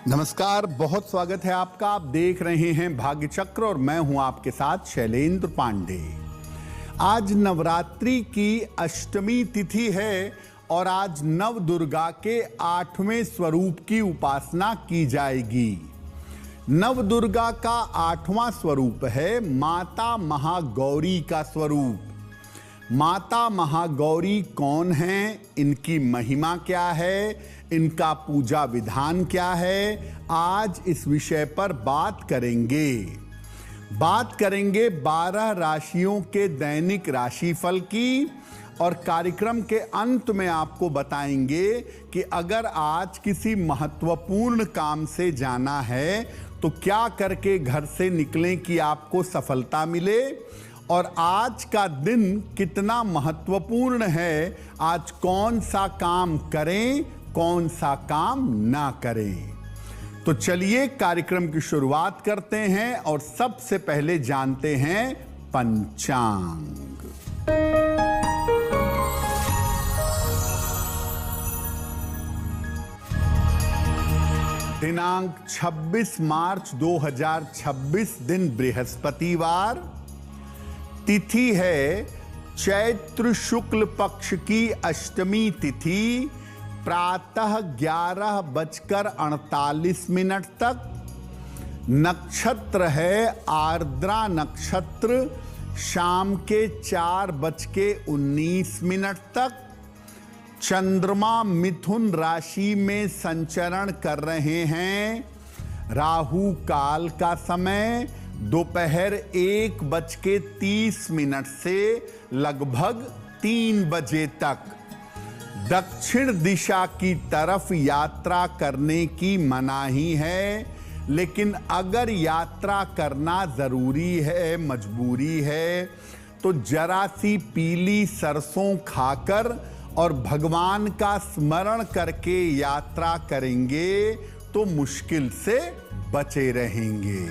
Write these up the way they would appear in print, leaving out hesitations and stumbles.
नमस्कार, बहुत स्वागत है आपका। आप देख रहे हैं भाग्य चक्र और मैं हूं आपके साथ शैलेंद्र पांडे। आज नवरात्रि की अष्टमी तिथि है और आज नव दुर्गा के 8वें स्वरूप की उपासना की जाएगी। नव दुर्गा का 8वां स्वरूप है माता महागौरी का स्वरूप। माता महागौरी कौन हैं, इनकी महिमा क्या है, इनका पूजा विधान क्या है, आज इस विषय पर बात करेंगे। 12 राशियों के दैनिक राशिफल की और कार्यक्रम के अंत में आपको बताएंगे कि अगर आज किसी महत्वपूर्ण काम से जाना है तो क्या करके घर से निकलें कि आपको सफलता मिले, और आज का दिन कितना महत्वपूर्ण है, आज कौन सा काम करें, कौन सा काम ना करें। तो चलिए कार्यक्रम की शुरुआत करते हैं और सबसे पहले जानते हैं पंचांग। दिनांक 26 मार्च 2026, दिन बृहस्पतिवार, तिथि है चैत्र शुक्ल पक्ष की अष्टमी तिथि, प्रातः 11:48 तक। नक्षत्र है आर्द्रा नक्षत्र, शाम के 4:19 तक। चंद्रमा मिथुन राशि में संचरण कर रहे हैं। राहु काल का समय दोपहर 1:30 से लगभग 3 बजे तक। दक्षिण दिशा की तरफ यात्रा करने की मनाही है, लेकिन अगर यात्रा करना जरूरी है, मजबूरी है, तो जरा सी पीली सरसों खाकर और भगवान का स्मरण करके यात्रा करेंगे तो मुश्किल से बचे रहेंगे।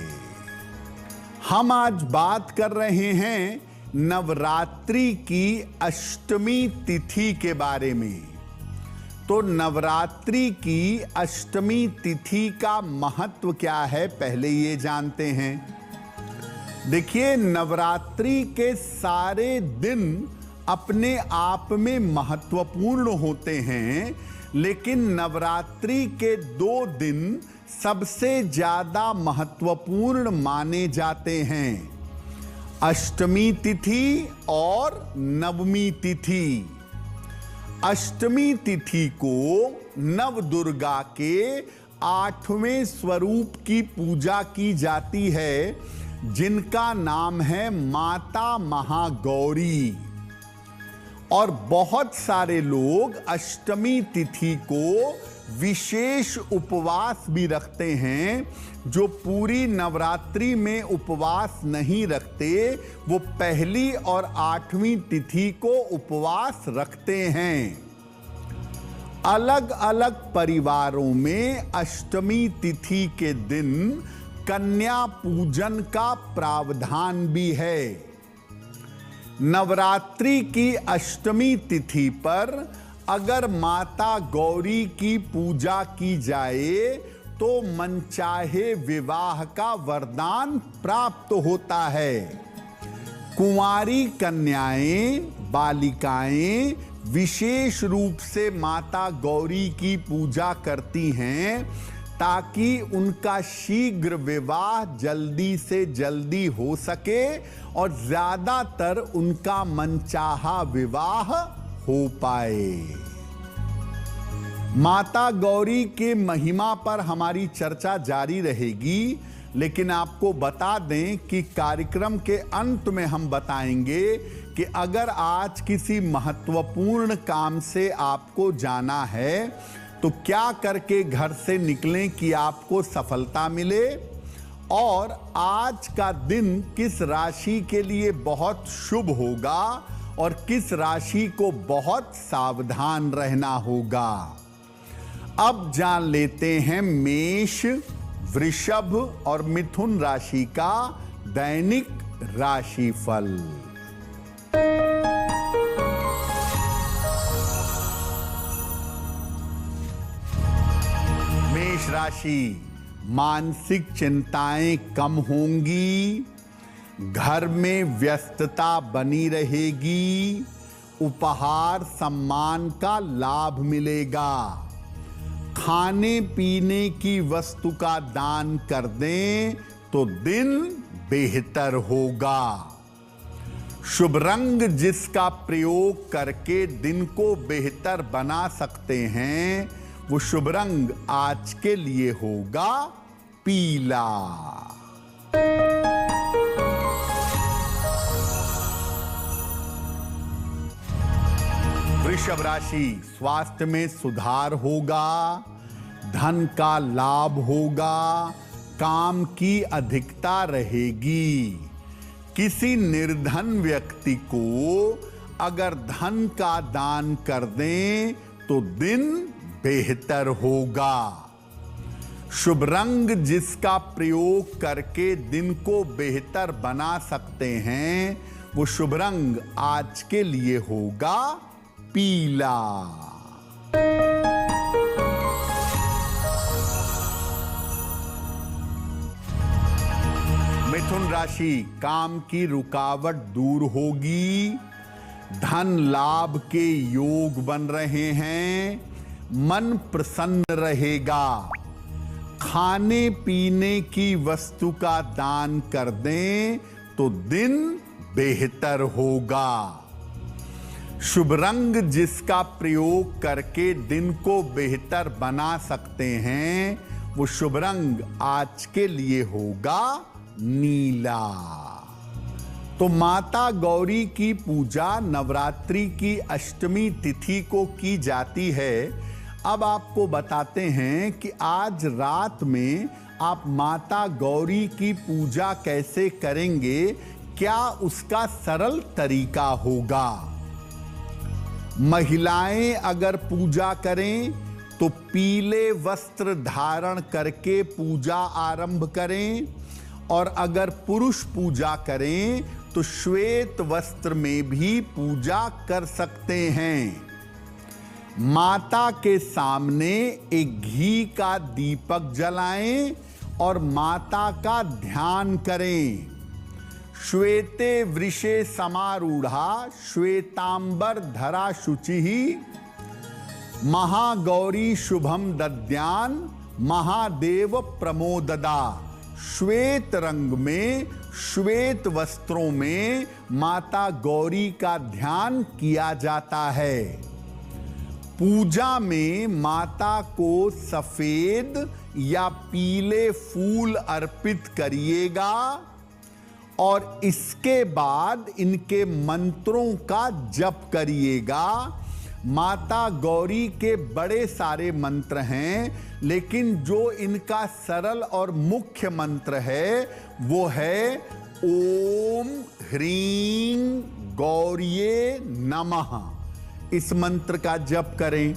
हम आज बात कर रहे हैं नवरात्रि की अष्टमी तिथि के बारे में। तो नवरात्रि की अष्टमी तिथि का महत्व क्या है, पहले ये जानते हैं। देखिए, नवरात्रि के सारे दिन अपने आप में महत्वपूर्ण होते हैं, लेकिन नवरात्रि के 2 दिन सबसे ज्यादा महत्वपूर्ण माने जाते हैं, अष्टमी तिथि और नवमी तिथि। अष्टमी तिथि को नव दुर्गा के 8वें स्वरूप की पूजा की जाती है, जिनका नाम है माता महागौरी। और बहुत सारे लोग अष्टमी तिथि को विशेष उपवास भी रखते हैं। जो पूरी नवरात्रि में उपवास नहीं रखते, वो पहली और 8वीं तिथि को उपवास रखते हैं। अलग अलग परिवारों में अष्टमी तिथि के दिन कन्या पूजन का प्रावधान भी है। नवरात्रि की अष्टमी तिथि पर अगर माता गौरी की पूजा की जाए तो मनचाहे विवाह का वरदान प्राप्त होता है। कुंवारी कन्याएं, बालिकाएं विशेष रूप से माता गौरी की पूजा करती हैं ताकि उनका शीघ्र विवाह जल्दी से जल्दी हो सके और ज्यादातर उनका मनचाहा विवाह हो पाए। माता गौरी के महिमा पर हमारी चर्चा जारी रहेगी, लेकिन आपको बता दें कि कार्यक्रम के अंत में हम बताएंगे कि अगर आज किसी महत्वपूर्ण काम से आपको जाना है तो क्या करके घर से निकलें कि आपको सफलता मिले, और आज का दिन किस राशि के लिए बहुत शुभ होगा और किस राशि को बहुत सावधान रहना होगा। अब जान लेते हैं मेष, वृषभ और मिथुन राशि का दैनिक राशिफल। मेष राशि, मानसिक चिंताएं कम होंगी, घर में व्यस्तता बनी रहेगी, उपहार सम्मान का लाभ मिलेगा। खाने पीने की वस्तु का दान कर दें तो दिन बेहतर होगा। शुभ रंग जिसका प्रयोग करके दिन को बेहतर बना सकते हैं, वो शुभ रंग आज के लिए होगा पीला। वृषभ राशि, स्वास्थ्य में सुधार होगा, धन का लाभ होगा, काम की अधिकता रहेगी। किसी निर्धन व्यक्ति को अगर धन का दान कर दें तो दिन बेहतर होगा। शुभ रंग जिसका प्रयोग करके दिन को बेहतर बना सकते हैं, वो शुभ रंग आज के लिए होगा पीला। मिथुन राशि, काम की रुकावट दूर होगी, धन लाभ के योग बन रहे हैं, मन प्रसन्न रहेगा। खाने पीने की वस्तु का दान कर दें तो दिन बेहतर होगा। शुभ रंग जिसका प्रयोग करके दिन को बेहतर बना सकते हैं, वो शुभ रंग आज के लिए होगा नीला। तो माता गौरी की पूजा नवरात्रि की अष्टमी तिथि को की जाती है। अब आपको बताते हैं कि आज रात में आप माता गौरी की पूजा कैसे करेंगे, क्या उसका सरल तरीका होगा। महिलाएं अगर पूजा करें तो पीले वस्त्र धारण करके पूजा आरंभ करें, और अगर पुरुष पूजा करें तो श्वेत वस्त्र में भी पूजा कर सकते हैं। माता के सामने एक घी का दीपक जलाएं और माता का ध्यान करें। श्वेते वृषे समारूढ़ा श्वेतांबर धरा शुचिः महागौरी शुभम दद्यान महादेव प्रमोददा। श्वेत रंग में श्वेत वस्त्रों में माता गौरी का ध्यान किया जाता है। पूजा में माता को सफेद या पीले फूल अर्पित करिएगा और इसके बाद इनके मंत्रों का जप करिएगा। माता गौरी के बड़े सारे मंत्र हैं, लेकिन जो इनका सरल और मुख्य मंत्र है वो है ओम ह्रीं गौरिये नमः। इस मंत्र का जप करें।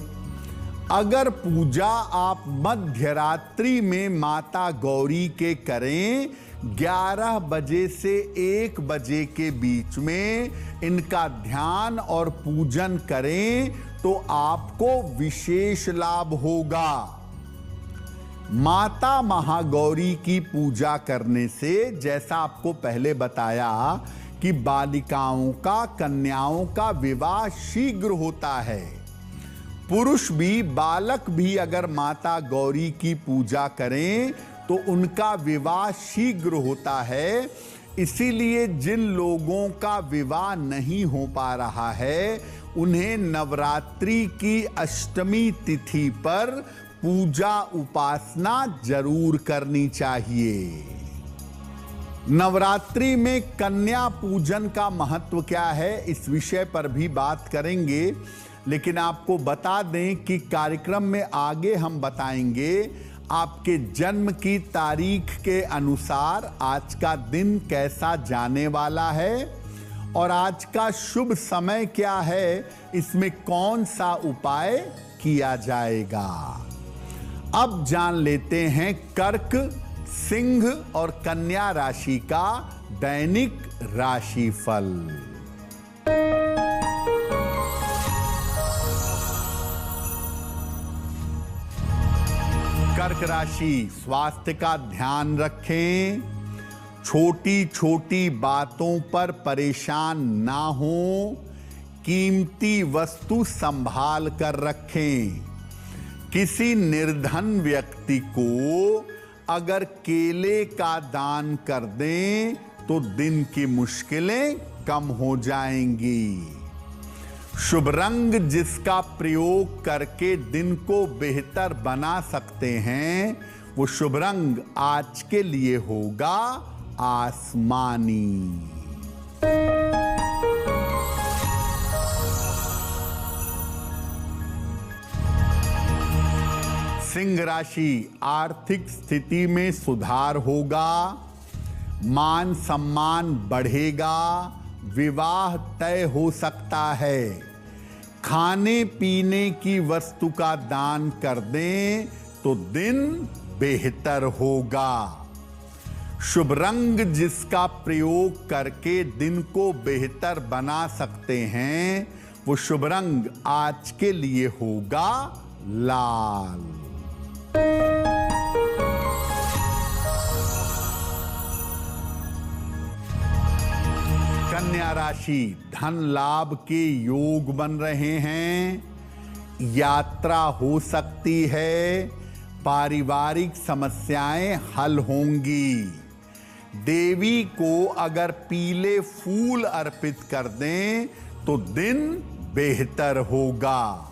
अगर पूजा आप मध्य रात्रि में माता गौरी के करें, 11 बजे से 1 बजे के बीच में इनका ध्यान और पूजन करें तो आपको विशेष लाभ होगा। माता महागौरी की पूजा करने से, जैसा आपको पहले बताया कि बालिकाओं का, कन्याओं का विवाह शीघ्र होता है। पुरुष भी, बालक भी अगर माता गौरी की पूजा करें तो उनका विवाह शीघ्र होता है। इसीलिए जिन लोगों का विवाह नहीं हो पा रहा है, उन्हें नवरात्रि की अष्टमी तिथि पर पूजा उपासना जरूर करनी चाहिए। नवरात्रि में कन्या पूजन का महत्व क्या है, इस विषय पर भी बात करेंगे, लेकिन आपको बता दें कि कार्यक्रम में आगे हम बताएंगे आपके जन्म की तारीख के अनुसार आज का दिन कैसा जाने वाला है और आज का शुभ समय क्या है, इसमें कौन सा उपाय किया जाएगा। अब जान लेते हैं कर्क, सिंह और कन्या राशि का दैनिक राशिफल। कर्क राशि, स्वास्थ्य का ध्यान रखें, छोटी छोटी बातों पर परेशान ना हो, कीमती वस्तु संभाल कर रखें। किसी निर्धन व्यक्ति को अगर केले का दान कर दें तो दिन की मुश्किलें कम हो जाएंगी। शुभ रंग जिसका प्रयोग करके दिन को बेहतर बना सकते हैं, वो शुभ रंग आज के लिए होगा आसमानी। सिंह राशि, आर्थिक स्थिति में सुधार होगा, मान सम्मान बढ़ेगा, विवाह तय हो सकता है। खाने पीने की वस्तु का दान कर दें तो दिन बेहतर होगा। शुभ रंग जिसका प्रयोग करके दिन को बेहतर बना सकते हैं, वो शुभ रंग आज के लिए होगा लाल। कन्या राशि, धन लाभ के योग बन रहे हैं, यात्रा हो सकती है, पारिवारिक समस्याएं हल होंगी। देवी को अगर पीले फूल अर्पित कर दें तो दिन बेहतर होगा।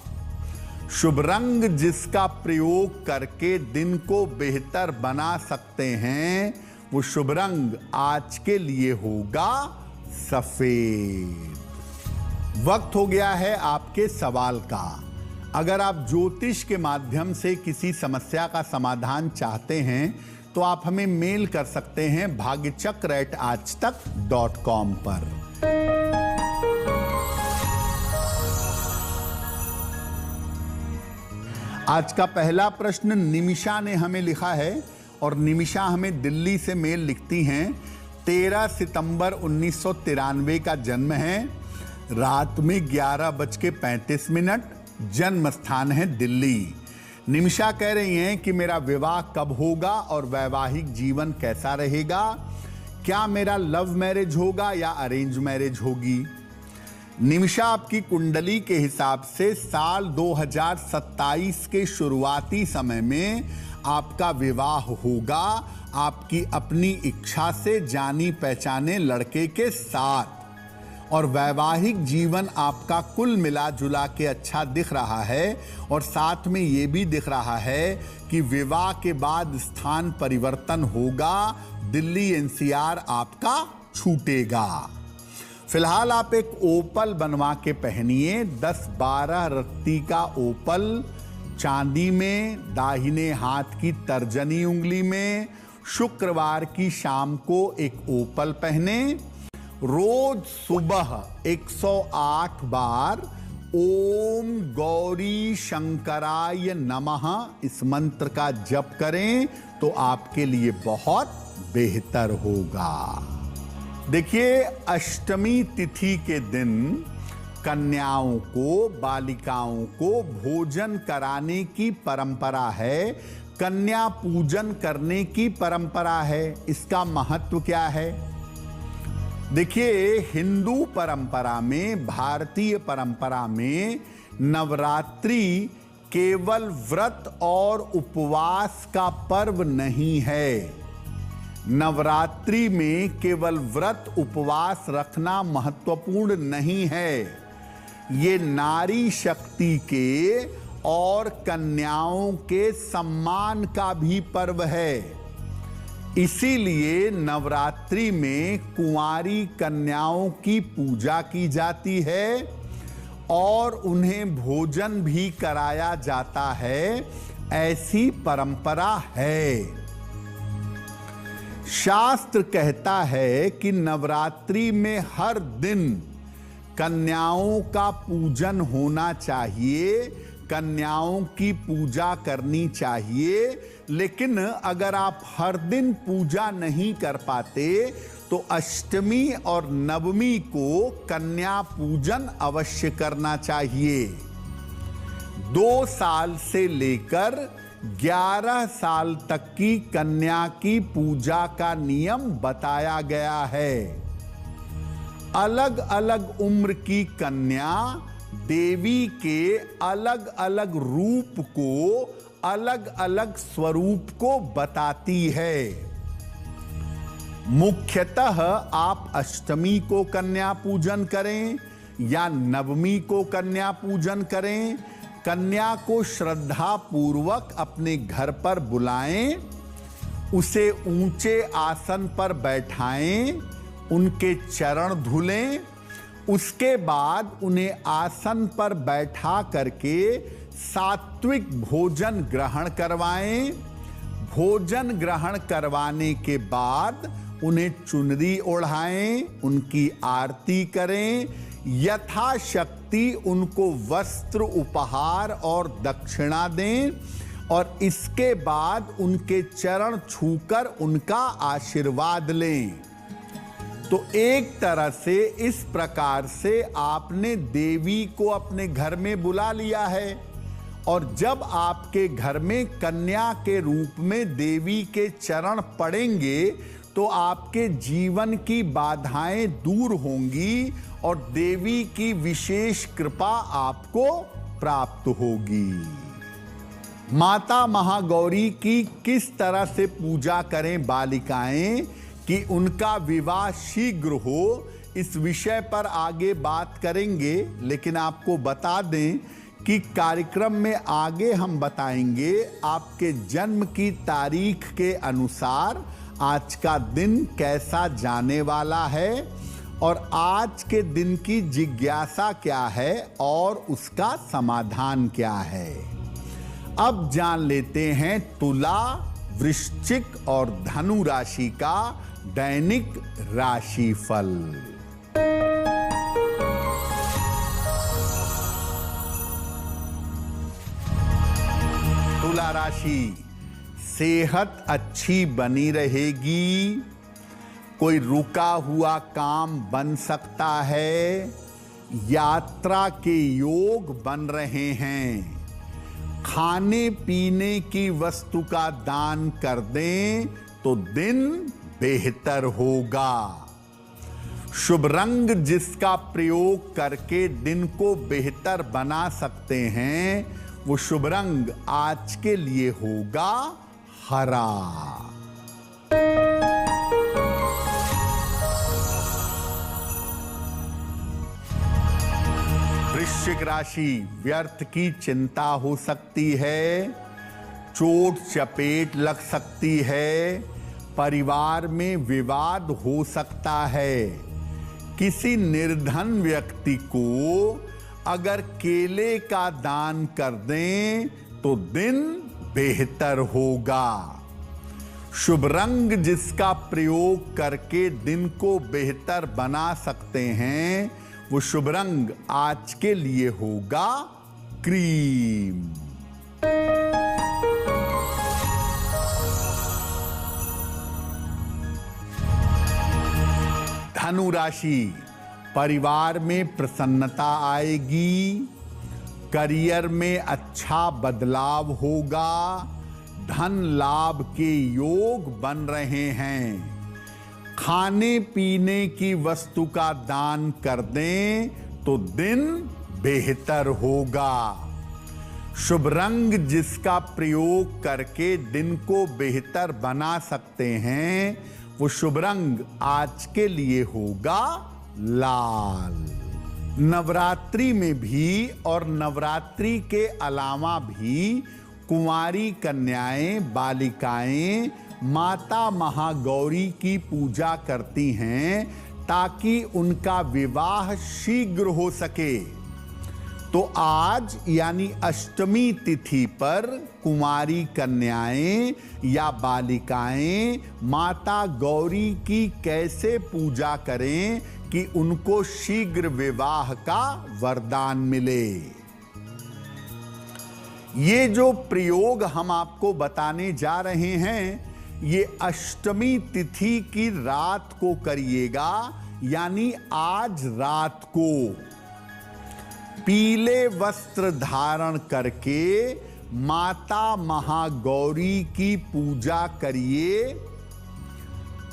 शुभ रंग जिसका प्रयोग करके दिन को बेहतर बना सकते हैं, वो शुभ रंग आज के लिए होगा सफेद। वक्त हो गया है आपके सवाल का। अगर आप ज्योतिष के माध्यम से किसी समस्या का समाधान चाहते हैं तो आप हमें मेल कर सकते हैं bhagyachakra@aajtak.com पर। आज का पहला प्रश्न निमिषा ने हमें लिखा है और निमिषा हमें दिल्ली से मेल लिखती हैं। 13 सितंबर 1993 का जन्म है, रात में 11:35, जन्म स्थान है दिल्ली। निमिषा कह रही हैं कि मेरा विवाह कब होगा और वैवाहिक जीवन कैसा रहेगा, क्या मेरा लव मैरिज होगा या अरेंज मैरिज होगी। निमिषा, आपकी कुंडली के हिसाब से साल 2027 के शुरुआती समय में आपका विवाह होगा, आपकी अपनी इच्छा से जानी पहचाने लड़के के साथ, और वैवाहिक जीवन आपका कुल मिला जुला के अच्छा दिख रहा है। और साथ में ये भी दिख रहा है कि विवाह के बाद स्थान परिवर्तन होगा, दिल्ली एनसीआर आपका छूटेगा। फिलहाल आप एक ओपल बनवा के पहनिए, 10-12 रत्ती का ओपल, चांदी में, दाहिने हाथ की तर्जनी उंगली में। शुक्रवार की शाम को एक ओपल पहने। रोज सुबह 108 बार ओम गौरी शंकराय नमः इस मंत्र का जप करें तो आपके लिए बहुत बेहतर होगा। देखिए, अष्टमी तिथि के दिन कन्याओं को, बालिकाओं को भोजन कराने की परंपरा है, कन्या पूजन करने की परंपरा है। इसका महत्व क्या है? देखिए, हिंदू परंपरा में, भारतीय परंपरा में नवरात्रि केवल व्रत और उपवास का पर्व नहीं है। नवरात्रि में केवल व्रत उपवास रखना महत्वपूर्ण नहीं है, ये नारी शक्ति के और कन्याओं के सम्मान का भी पर्व है। इसीलिए नवरात्रि में कुंवारी कन्याओं की पूजा की जाती है और उन्हें भोजन भी कराया जाता है, ऐसी परंपरा है। शास्त्र कहता है कि नवरात्रि में हर दिन कन्याओं का पूजन होना चाहिए, कन्याओं की पूजा करनी चाहिए। लेकिन अगर आप हर दिन पूजा नहीं कर पाते तो अष्टमी और नवमी को कन्या पूजन अवश्य करना चाहिए। 2 साल से लेकर 11 साल तक की कन्या की पूजा का नियम बताया गया है। अलग अलग उम्र की कन्या देवी के अलग अलग रूप को, अलग अलग स्वरूप को बताती है। मुख्यतः आप अष्टमी को कन्या पूजन करें या नवमी को कन्या पूजन करें, कन्या को श्रद्धा पूर्वक अपने घर पर बुलाएं, उसे ऊंचे आसन पर बैठाएं, उनके चरण धुलें, उसके बाद उन्हें आसन पर बैठा करके सात्विक भोजन ग्रहण करवाएं। भोजन ग्रहण करवाने के बाद उन्हें चुनरी ओढ़ाएं, उनकी आरती करें, यथाशक्ति उनको वस्त्र उपहार और दक्षिणा दें और इसके बाद उनके चरण छूकर उनका आशीर्वाद लें। तो एक तरह से इस प्रकार से आपने देवी को अपने घर में बुला लिया है और जब आपके घर में कन्या के रूप में देवी के चरण पड़ेंगे तो आपके जीवन की बाधाएं दूर होंगी और देवी की विशेष कृपा आपको प्राप्त होगी। माता महागौरी की किस तरह से पूजा करें बालिकाएं कि उनका विवाह शीघ्र हो, इस विषय पर आगे बात करेंगे, लेकिन आपको बता दें कि कार्यक्रम में आगे हम बताएंगे आपके जन्म की तारीख के अनुसार आज का दिन कैसा जाने वाला है और आज के दिन की जिज्ञासा क्या है और उसका समाधान क्या है। अब जान लेते हैं तुला, वृश्चिक और धनु राशि का दैनिक राशिफल। तुला राशि, सेहत अच्छी बनी रहेगी, कोई रुका हुआ काम बन सकता है, यात्रा के योग बन रहे हैं, खाने पीने की वस्तु का दान कर दें तो दिन बेहतर होगा। शुभ रंग जिसका प्रयोग करके दिन को बेहतर बना सकते हैं वो शुभ रंग आज के लिए होगा हरा। वृश्चिक राशि, व्यर्थ की चिंता हो सकती है, चोट चपेट लग सकती है, परिवार में विवाद हो सकता है। किसी निर्धन व्यक्ति को अगर केले का दान कर दें तो दिन बेहतर होगा। शुभ रंग जिसका प्रयोग करके दिन को बेहतर बना सकते हैं वो शुभ रंग आज के लिए होगा क्रीम। धनु राशि, परिवार में प्रसन्नता आएगी, करियर में अच्छा बदलाव होगा, धन लाभ के योग बन रहे हैं, खाने पीने की वस्तु का दान कर दें तो दिन बेहतर होगा। शुभ रंग जिसका प्रयोग करके दिन को बेहतर बना सकते हैं वो शुभ रंग आज के लिए होगा लाल। नवरात्रि में भी और नवरात्रि के अलावा भी कुंवारी कन्याएं, बालिकाएं माता महागौरी की पूजा करती हैं ताकि उनका विवाह शीघ्र हो सके। तो आज यानी अष्टमी तिथि पर कुंवारी कन्याएं या बालिकाएं माता गौरी की कैसे पूजा करें कि उनको शीघ्र विवाह का वरदान मिले। ये जो प्रयोग हम आपको बताने जा रहे हैं ये अष्टमी तिथि की रात को करिएगा, यानी आज रात को पीले वस्त्र धारण करके माता महागौरी की पूजा करिए।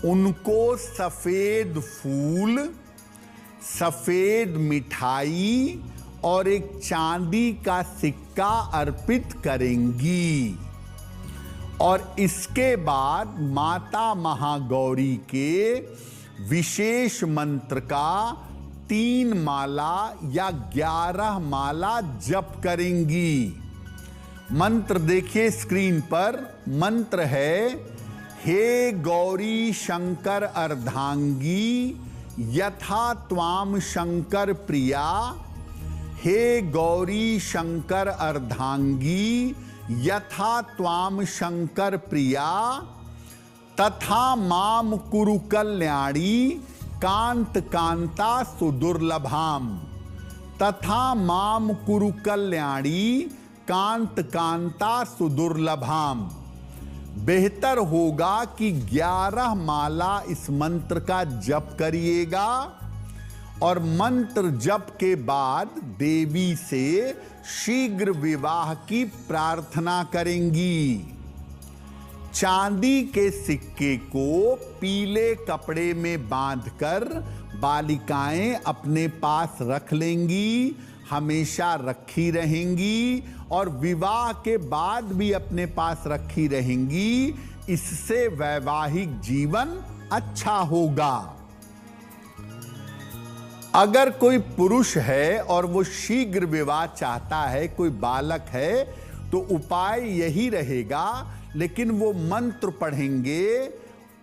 उनको सफेद फूल, सफेद मिठाई और एक चांदी का सिक्का अर्पित करेंगी। और इसके बाद माता महागौरी के विशेष मंत्र का 3 माला या 11 माला जप करेंगी। मंत्र देखिए स्क्रीन पर। मंत्र है, हे गौरी शंकर अर्धांगी यथा त्वाम शंकर प्रिया। हे गौरी शंकर अर्धांगी यथा त्वाम शंकर प्रिया। तथा माम कुरु कल्याणी कांत कांता सुदुर्लभाम। तथा माम कुरु कल्याणी कांत कांता सुदुर्लभाम। बेहतर होगा कि 11 माला इस मंत्र का जप करिएगा और मंत्र जप के बाद देवी से शीघ्र विवाह की प्रार्थना करेंगी। चांदी के सिक्के को पीले कपड़े में बांधकर बालिकाएं अपने पास रख लेंगी, हमेशा रखी रहेंगी और विवाह के बाद भी अपने पास रखी रहेंगी। इससे वैवाहिक जीवन अच्छा होगा। अगर कोई पुरुष है और वो शीघ्र विवाह चाहता है, कोई बालक है, तो उपाय यही रहेगा, लेकिन वो मंत्र पढ़ेंगे,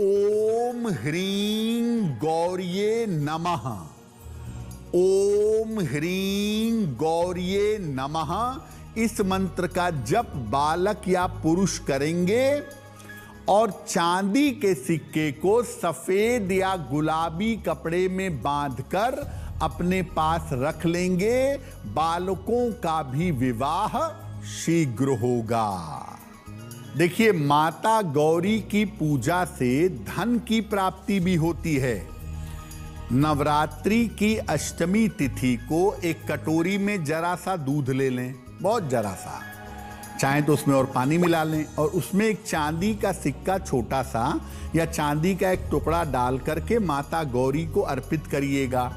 ओम ह्रीं गौर्ये नमः। ओम ह्रीं गौर्ये नमः। इस मंत्र का जप बालक या पुरुष करेंगे और चांदी के सिक्के को सफेद या गुलाबी कपड़े में बांधकर अपने पास रख लेंगे। बालकों का भी विवाह शीघ्र होगा। देखिए, माता गौरी की पूजा से धन की प्राप्ति भी होती है। नवरात्रि की अष्टमी तिथि को एक कटोरी में जरा सा दूध ले लें, बहुत जरा सा, चाहे तो उसमें और पानी मिला लें और उसमें एक चांदी का सिक्का छोटा सा या चांदी का एक टुकड़ा डाल करके माता गौरी को अर्पित करिएगा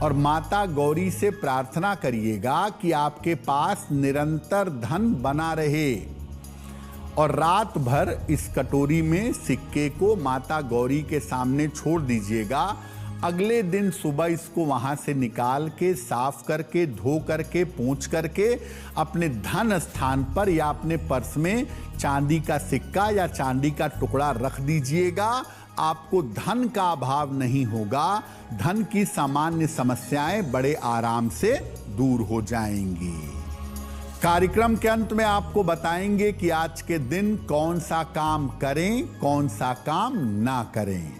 और माता गौरी से प्रार्थना करिएगा कि आपके पास निरंतर धन बना रहे। और रात भर इस कटोरी में सिक्के को माता गौरी के सामने छोड़ दीजिएगा। अगले दिन सुबह इसको वहां से निकाल के साफ करके धो करके पोंछ करके अपने धन स्थान पर या अपने पर्स में चांदी का सिक्का या चांदी का टुकड़ा रख दीजिएगा। आपको धन का अभाव नहीं होगा। धन की सामान्य समस्याएं बड़े आराम से दूर हो जाएंगी। कार्यक्रम के अंत में आपको बताएंगे कि आज के दिन कौन सा काम करें, कौन सा काम ना करें।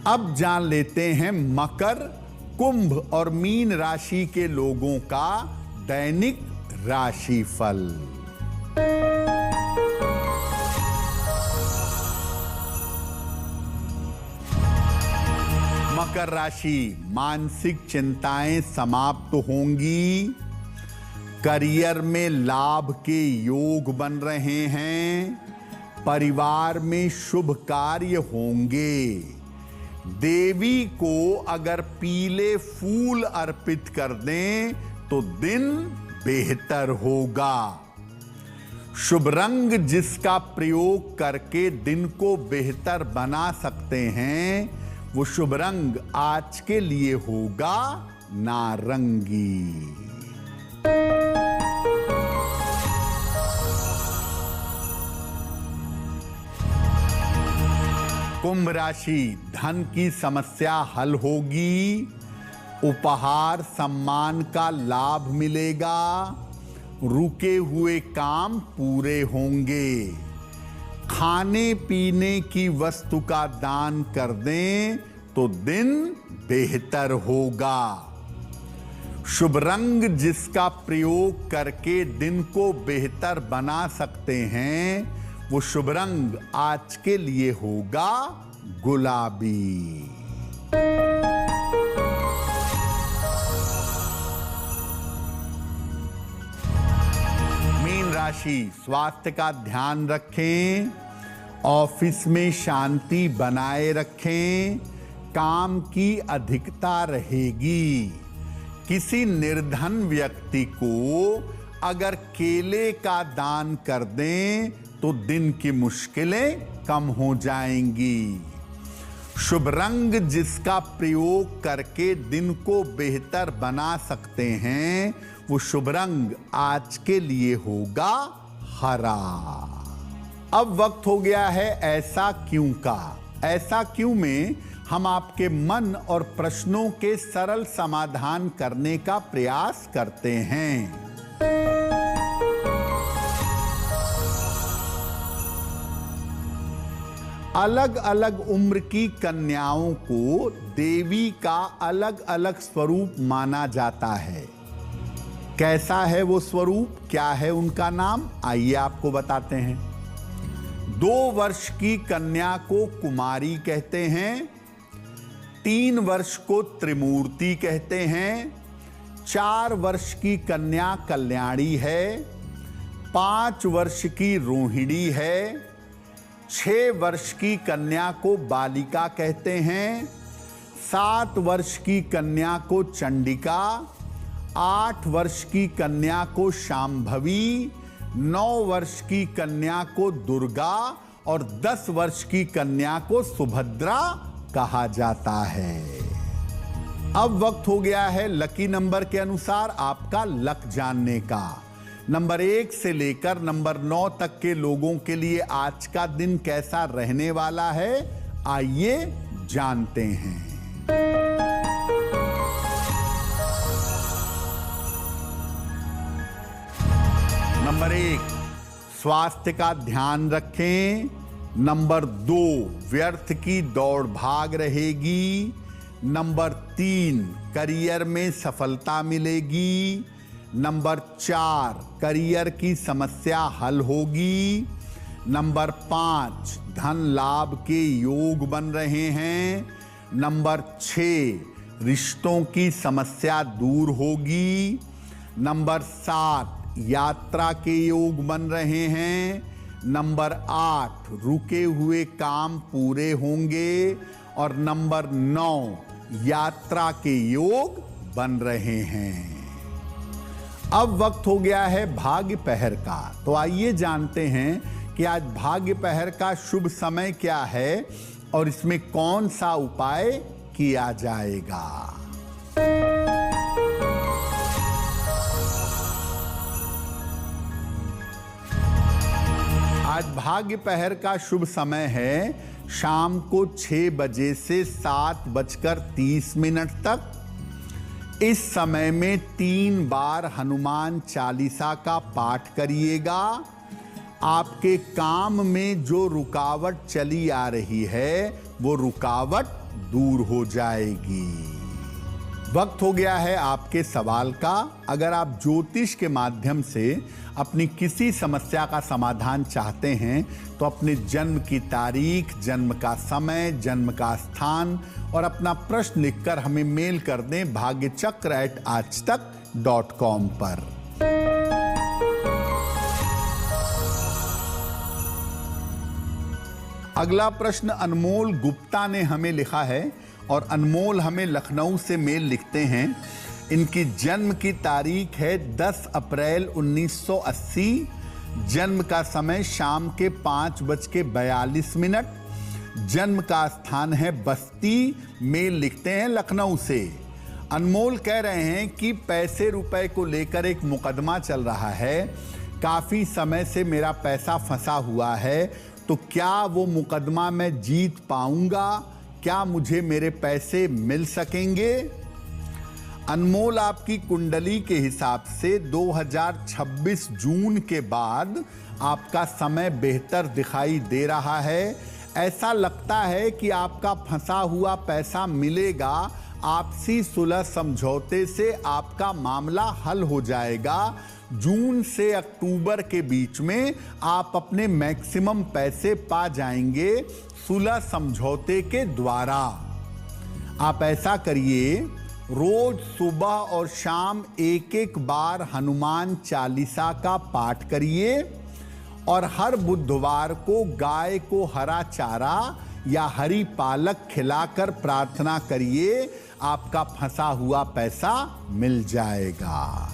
अब जान लेते हैं मकर, कुंभ और मीन राशि के लोगों का दैनिक राशिफल। मकर राशि, मानसिक चिंताएं समाप्त होंगी। करियर में लाभ के योग बन रहे हैं। परिवार में शुभ कार्य होंगे। देवी को अगर पीले फूल अर्पित कर दें तो दिन बेहतर होगा। शुभ रंग जिसका प्रयोग करके दिन को बेहतर बना सकते हैं, वो शुभ रंग आज के लिए होगा नारंगी। कुंभ राशि, धन की समस्या हल होगी। उपहार सम्मान का लाभ मिलेगा। रुके हुए काम पूरे होंगे। खाने पीने की वस्तु का दान कर दें तो दिन बेहतर होगा। शुभ रंग जिसका प्रयोग करके दिन को बेहतर बना सकते हैं, वो शुभ रंग आज के लिए होगा गुलाबी। मीन राशि, राशि, स्वास्थ्य का ध्यान रखें, ऑफिस में शांति बनाए रखें, काम की अधिकता रहेगी। किसी निर्धन व्यक्ति को अगर केले का दान कर दें तो दिन की मुश्किलें कम हो जाएंगी। शुभ रंग जिसका प्रयोग करके दिन को बेहतर बना सकते हैं, वो शुभ रंग आज के लिए होगा हरा। अब वक्त हो गया है ऐसा क्यों का। ऐसा क्यों में हम आपके मन और प्रश्नों के सरल समाधान करने का प्रयास करते हैं। अलग अलग उम्र की कन्याओं को देवी का अलग अलग स्वरूप माना जाता है। कैसा है वो स्वरूप, क्या है उनका नाम, आइए आपको बताते हैं। 2 वर्ष की कन्या को कुमारी कहते हैं, 3 वर्ष को त्रिमूर्ति कहते हैं, 4 वर्ष की कन्या कल्याणी है, 5 वर्ष की रोहिणी है, 6 वर्ष की कन्या को बालिका कहते हैं, 7 वर्ष की कन्या को चंडिका, 8 वर्ष की कन्या को शांभवी, 9 वर्ष की कन्या को दुर्गा और 10 वर्ष की कन्या को सुभद्रा कहा जाता है। अब वक्त हो गया है लकी नंबर के अनुसार आपका लक जानने का। नंबर 1 से लेकर नंबर 9 तक के लोगों के लिए आज का दिन कैसा रहने वाला है, आइए जानते हैं। नंबर 1, स्वास्थ्य का ध्यान रखें। नंबर 2, व्यर्थ की दौड़ भाग रहेगी। नंबर 3, करियर में सफलता मिलेगी। नंबर 4, करियर की समस्या हल होगी। नंबर 5, धन लाभ के योग बन रहे हैं। नंबर 6, रिश्तों की समस्या दूर होगी। नंबर 7, यात्रा के योग बन रहे हैं। नंबर 8, रुके हुए काम पूरे होंगे। और नंबर 9, यात्रा के योग बन रहे हैं। अब वक्त हो गया है भाग्य पहर का, तो आइए जानते हैं कि आज भाग्य पहर का शुभ समय क्या है और इसमें कौन सा उपाय किया जाएगा। आज भाग्य पहर का शुभ समय है शाम को 6 बजे से 7:30 तक। इस समय में 3 बार हनुमान चालीसा का पाठ करिएगा। आपके काम में जो रुकावट चली आ रही है वो रुकावट दूर हो जाएगी। वक्त हो गया है आपके सवाल का। अगर आप ज्योतिष के माध्यम से अपनी किसी समस्या का समाधान चाहते हैं तो अपने जन्म की तारीख, जन्म का समय, जन्म का स्थान और अपना प्रश्न लिखकर हमें मेल कर दें bhagyachakra@aajtak.com पर। अगला प्रश्न अनमोल गुप्ता ने हमें लिखा है और अनमोल हमें लखनऊ से मेल लिखते हैं। इनकी जन्म की तारीख है 10 अप्रैल 1980। जन्म का समय शाम के 5:42। जन्म का स्थान है बस्ती। मेल लिखते हैं लखनऊ से। अनमोल कह रहे हैं कि पैसे रुपए को लेकर एक मुकदमा चल रहा है। काफ़ी समय से मेरा पैसा फंसा हुआ है, तो क्या वो मुकदमा मैं जीत पाऊंगा? क्या मुझे मेरे पैसे मिल सकेंगे? अनमोल, आपकी कुंडली के हिसाब से 2026 जून के बाद आपका समय बेहतर दिखाई दे रहा है। ऐसा लगता है कि आपका फंसा हुआ पैसा मिलेगा। आपसी सुलह समझौते से आपका मामला हल हो जाएगा। जून से अक्टूबर के बीच में आप अपने मैक्सिमम पैसे पा जाएंगे सुलह समझौते के द्वारा। आप ऐसा करिए, रोज सुबह और शाम एक एक बार हनुमान चालीसा का पाठ करिए और हर बुधवार को गाय को हरा चारा या हरी पालक खिलाकर प्रार्थना करिए, आपका फंसा हुआ पैसा मिल जाएगा।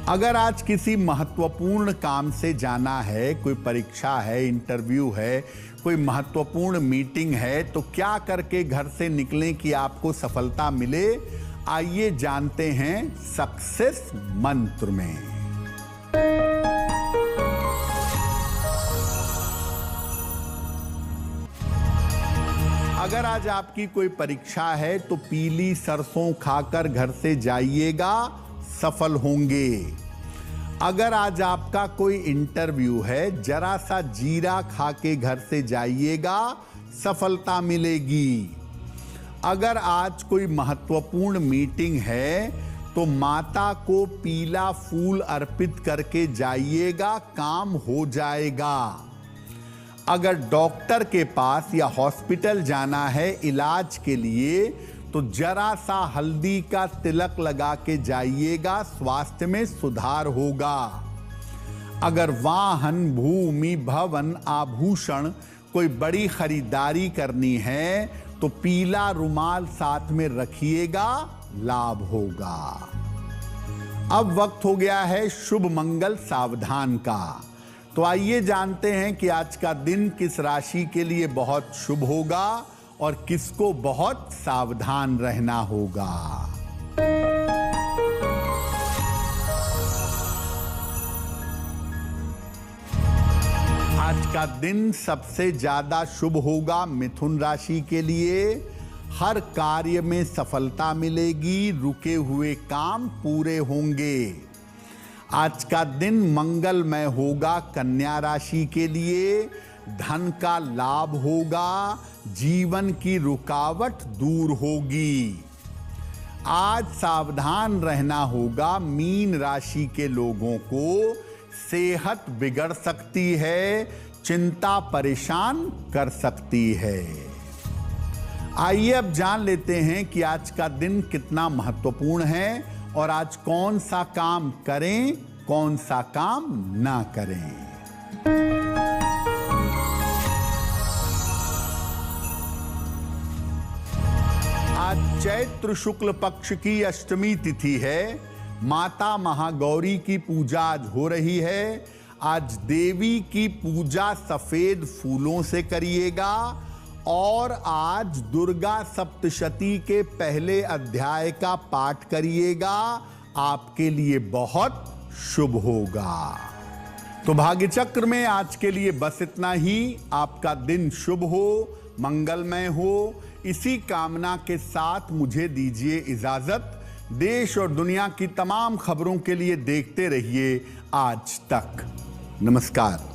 अगर आज किसी महत्वपूर्ण काम से जाना है, कोई परीक्षा है, इंटरव्यू है, कोई महत्वपूर्ण मीटिंग है, तो क्या करके घर से निकलें कि आपको सफलता मिले? आइए जानते हैं सक्सेस मंत्र में। अगर आज आपकी कोई परीक्षा है तो पीली सरसों खाकर घर से जाइएगा, सफल होंगे। अगर आज आपका कोई इंटरव्यू है, जरा सा जीरा खा के घर से जाइएगा, सफलता मिलेगी। अगर आज कोई महत्वपूर्ण मीटिंग है तो माता को पीला फूल अर्पित करके जाइएगा, काम हो जाएगा। अगर डॉक्टर के पास या हॉस्पिटल जाना है इलाज के लिए तो जरा सा हल्दी का तिलक लगा के जाइएगा, स्वास्थ्य में सुधार होगा। अगर वाहन, भूमि, भवन, आभूषण कोई बड़ी खरीदारी करनी है तो पीला रुमाल साथ में रखिएगा, लाभ होगा। अब वक्त हो गया है शुभ मंगल सावधान का। तो आइए जानते हैं कि आज का दिन किस राशि के लिए बहुत शुभ होगा और किसको बहुत सावधान रहना होगा। आज का दिन सबसे ज्यादा शुभ होगा मिथुन राशि के लिए। हर कार्य में सफलता मिलेगी, रुके हुए काम पूरे होंगे। आज का दिन मंगलमय होगा कन्या राशि के लिए। धन का लाभ होगा, जीवन की रुकावट दूर होगी। आज सावधान रहना होगा मीन राशि के लोगों को। सेहत बिगड़ सकती है, चिंता परेशान कर सकती है। आइए अब जान लेते हैं कि आज का दिन कितना महत्वपूर्ण है और आज कौन सा काम करें, कौन सा काम ना करें। आज चैत्र शुक्ल पक्ष की अष्टमी तिथि है। माता महागौरी की पूजा आज हो रही है। आज देवी की पूजा सफेद फूलों से करिएगा और आज दुर्गा सप्तशती के पहले अध्याय का पाठ करिएगा, आपके लिए बहुत शुभ होगा। तो भाग्य चक्र में आज के लिए बस इतना ही। आपका दिन शुभ हो, मंगलमय हो, इसी कामना के साथ मुझे दीजिए इजाजत। देश और दुनिया की तमाम खबरों के लिए देखते रहिए आज तक। नमस्कार।